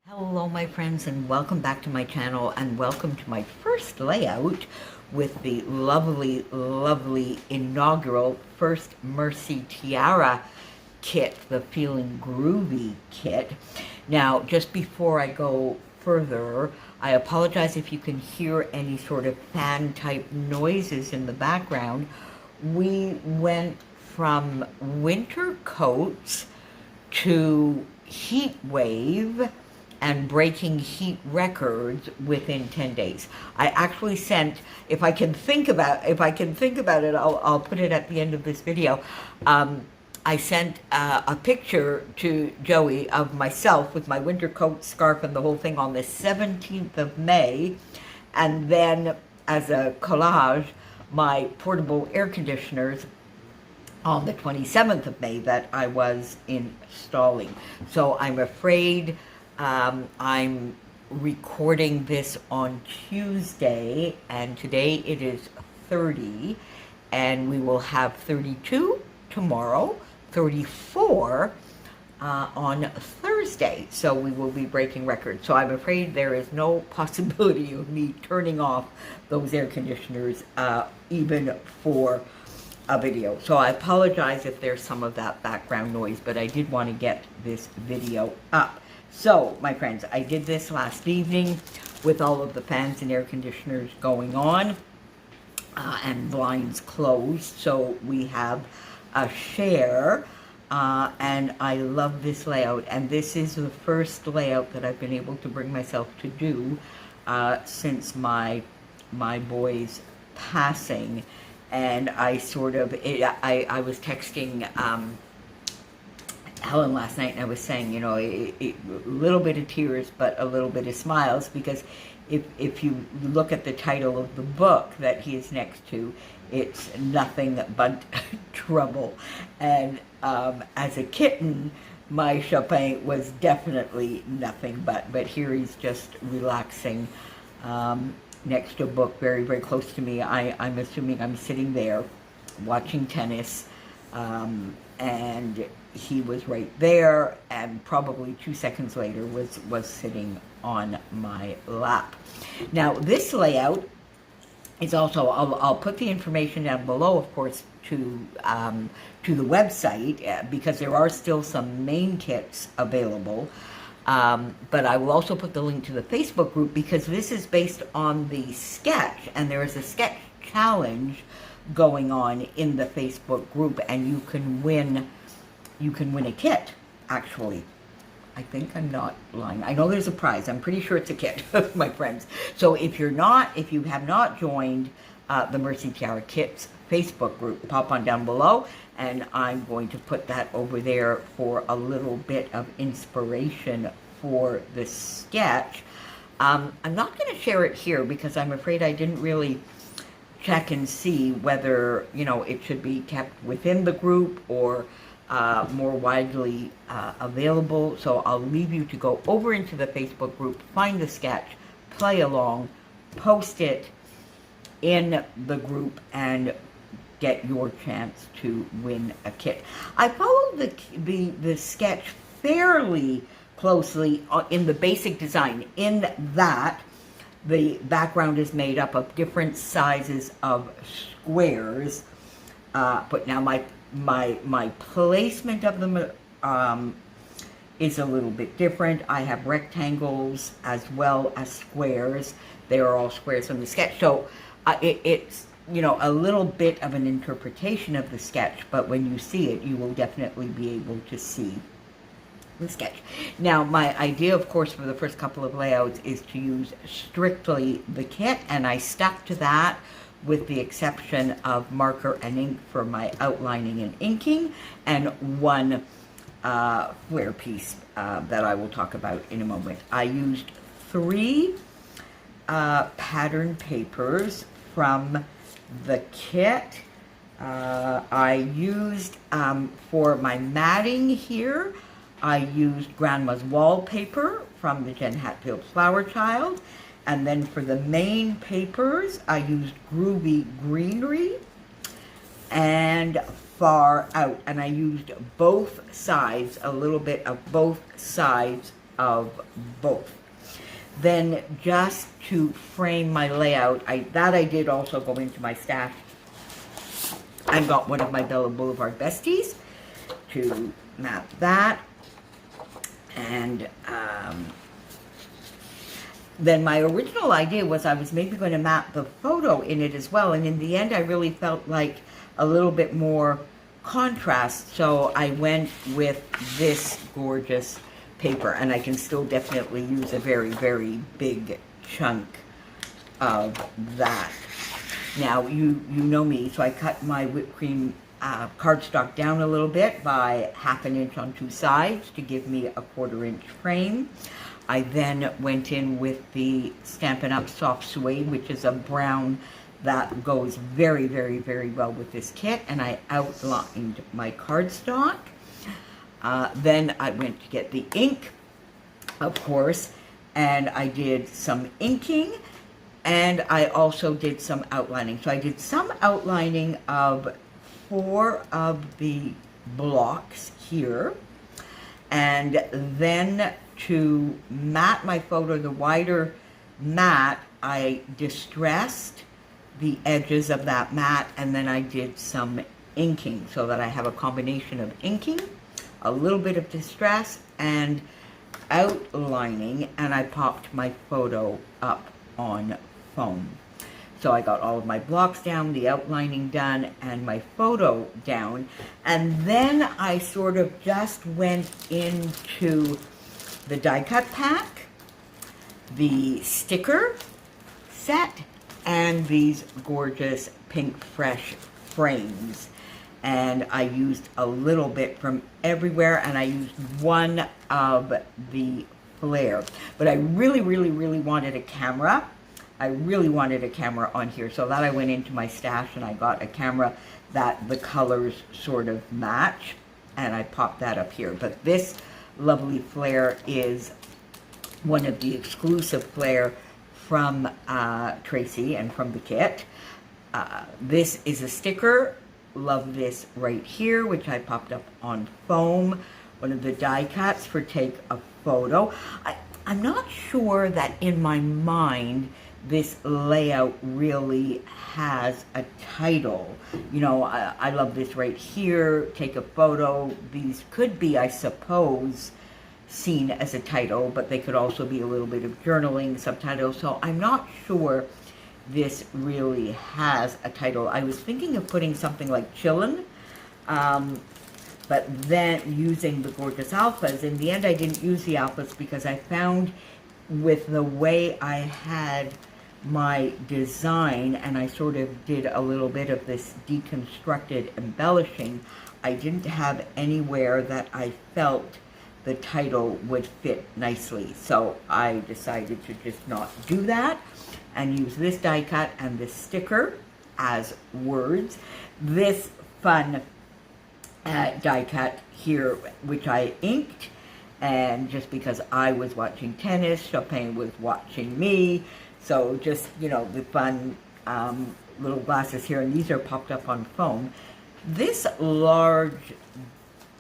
Hello my friends, and welcome back to my channel, and welcome to my first layout with the lovely inaugural First Mercy Tiara kit, the Feeling Groovy kit. Now, just before I go further, I apologize if you can hear any sort of fan type noises in the background. We went from winter coats to heat wave and breaking heat records within 10 days. I actually sent, if I can think about it, I'll put it at the end of this video. I sent a picture to Joey of myself with my winter coat, scarf, and the whole thing on the 17th of May. And then as a collage, my portable air conditioners on the 27th of May that I was installing. So I'm afraid I'm recording this on Tuesday, and today it is 30, and we will have 32 tomorrow, 34 on Thursday. So we will be breaking records. So I'm afraid there is no possibility of me turning off those air conditioners even for a video. So I apologize if there's some of that background noise, but I did want to get this video up. So, my friends, I did this last evening with all of the fans and air conditioners going on and blinds closed. So we have a share, and I love this layout. And this is the first layout that I've been able to bring myself to do since my boy's passing. And I sort of, I was texting Helen last night, and I was saying, you know, a little bit of tears, but a little bit of smiles, because if you look at the title of the book that he is next to, it's Nothing But Trouble. And as a kitten, my Chopin was definitely nothing but here he's just relaxing next to a book very, very close to me. I'm assuming I'm sitting there watching tennis, and he was right there, and probably 2 seconds later was sitting on my lap. Now, this layout is also, I'll put the information down below, of course, to the website, because there are still some main kits available. But I will also put the link to the Facebook group, because this is based on the sketch, and there is a sketch challenge going on in the Facebook group, and you can win a kit, actually. I think I'm not lying. I know there's a prize. I'm pretty sure it's a kit, my friends. So if you have not joined the Mercy Tiara Kits Facebook group, pop on down below, and I'm going to put that over there for a little bit of inspiration for the sketch. I'm not going to share it here because I'm afraid I didn't really check and see whether, you know, it should be kept within the group or more widely available. So I'll leave you to go over into the Facebook group, find the sketch, play along, post it in the group, and get your chance to win a kit. I followed the sketch fairly closely in the basic design, in that the background is made up of different sizes of squares, but now my placement of them is a little bit different. I have rectangles as well as squares. They are all squares from the sketch, so it's, you know, a little bit of an interpretation of the sketch, but when you see it, you will definitely be able to see the sketch. Now, my idea, of course, for the first couple of layouts is to use strictly the kit, and I stuck to that, with the exception of marker and ink for my outlining and inking, and one flare piece that I will talk about in a moment. I used 3 pattern papers from the kit. I used, for my matting here, I used Grandma's Wallpaper from the Jen Hatfield Flower Child. And then for the main papers, I used Groovy Greenery and Far Out. And I used both sides, a little bit of both sides of both. Then just to frame my layout, I did also go into my stash. I got one of my Bella Boulevard besties to map that. And then my original idea was I was maybe going to map the photo in it as well. And in the end, I really felt like a little bit more contrast. So I went with this gorgeous paper. And I can still definitely use a very, very big chunk of that. Now, you know me, so I cut my whipped cream cardstock down a little bit by 1/2 inch on 2 sides to give me a 1/4 inch frame. I then went in with the Stampin' Up! Soft Suede, which is a brown that goes very, very, very well with this kit, and I outlined my cardstock. Then I went to get the ink, of course, and I did some inking, and I also did some outlining. So I did some outlining of 4 of the blocks here, and then to mat my photo, the wider mat, I distressed the edges of that mat, and then I did some inking so that I have a combination of inking, a little bit of distress, and outlining, and I popped my photo up on foam. So I got all of my blocks down, the outlining done, and my photo down. And then I sort of just went into the die cut pack, the sticker set, and these gorgeous pink fresh frames. And I used a little bit from everywhere, and I used one of the flare. But I really, really, really wanted a camera. I really wanted a camera on here, so that I went into my stash and I got a camera that the colors sort of match, and I popped that up here. But this lovely flare is one of the exclusive flare from Tracy and from the kit. This is a sticker. Love this right here, which I popped up on foam. One of the die cuts for take a photo. I'm not sure that in my mind this layout really has a title. You know, I love this right here, take a photo. These could be, I suppose, seen as a title, but they could also be a little bit of journaling subtitle. So I'm not sure this really has a title. I was thinking of putting something like Chillin', but then using the gorgeous alphas. In the end, I didn't use the alphas because I found with the way I had my design, and I sort of did a little bit of this deconstructed embellishing, I didn't have anywhere that I felt the title would fit nicely. So I decided to just not do that and use this die cut and this sticker as words. This fun die cut here, which I inked, and just because I was watching tennis, Chopin was watching me, so just, you know, the fun little glasses here, and these are popped up on foam. This large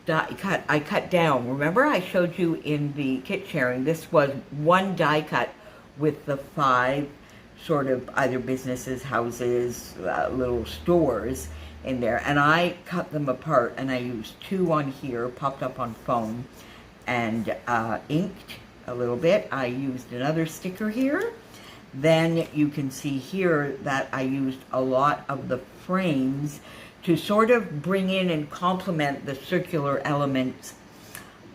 die cut, I cut down. Remember I showed you in the kit sharing, this was one die cut with the 5 sort of either businesses, houses, little stores in there, and I cut them apart, and I used 2 on here, popped up on foam, and inked a little bit. I used another sticker here. Then you can see here that I used a lot of the frames to sort of bring in and complement the circular elements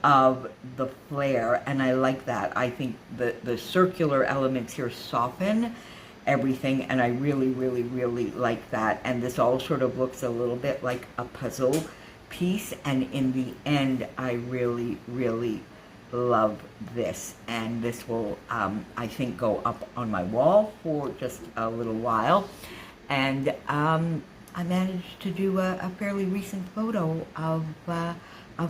of the flare, and I like that. I think the circular elements here soften everything, and I really, really, really like that. And this all sort of looks a little bit like a puzzle piece, and in the end, I really, really love this. And this will, I think, go up on my wall for just a little while. And I managed to do a fairly recent photo of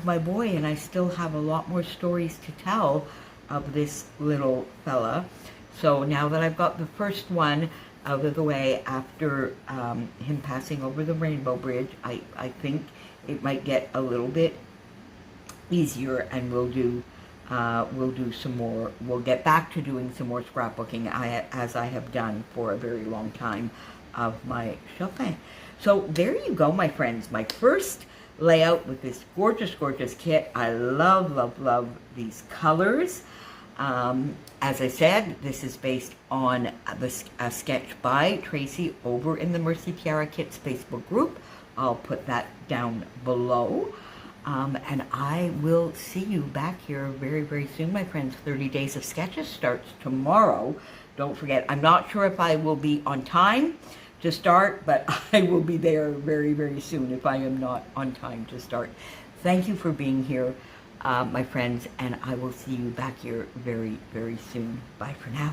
my boy, and I still have a lot more stories to tell of this little fella. So now that I've got the first one out of the way after him passing over the Rainbow Bridge, I think it might get a little bit easier, and we'll do we'll do some more. We'll get back to doing some more scrapbooking, as I have done for a very long time, of my Chopin. So there you go, my friends. My first layout with this gorgeous, gorgeous kit. I love, love, love these colors. As I said, this is based on a sketch by Tracy over in the Mercy Tiara Kits Facebook group. I'll put that down below. And I will see you back here very, very soon, my friends. 30 Days of Sketches starts tomorrow. Don't forget, I'm not sure if I will be on time to start, but I will be there very, very soon if I am not on time to start. Thank you for being here, my friends, and I will see you back here very, very soon. Bye for now.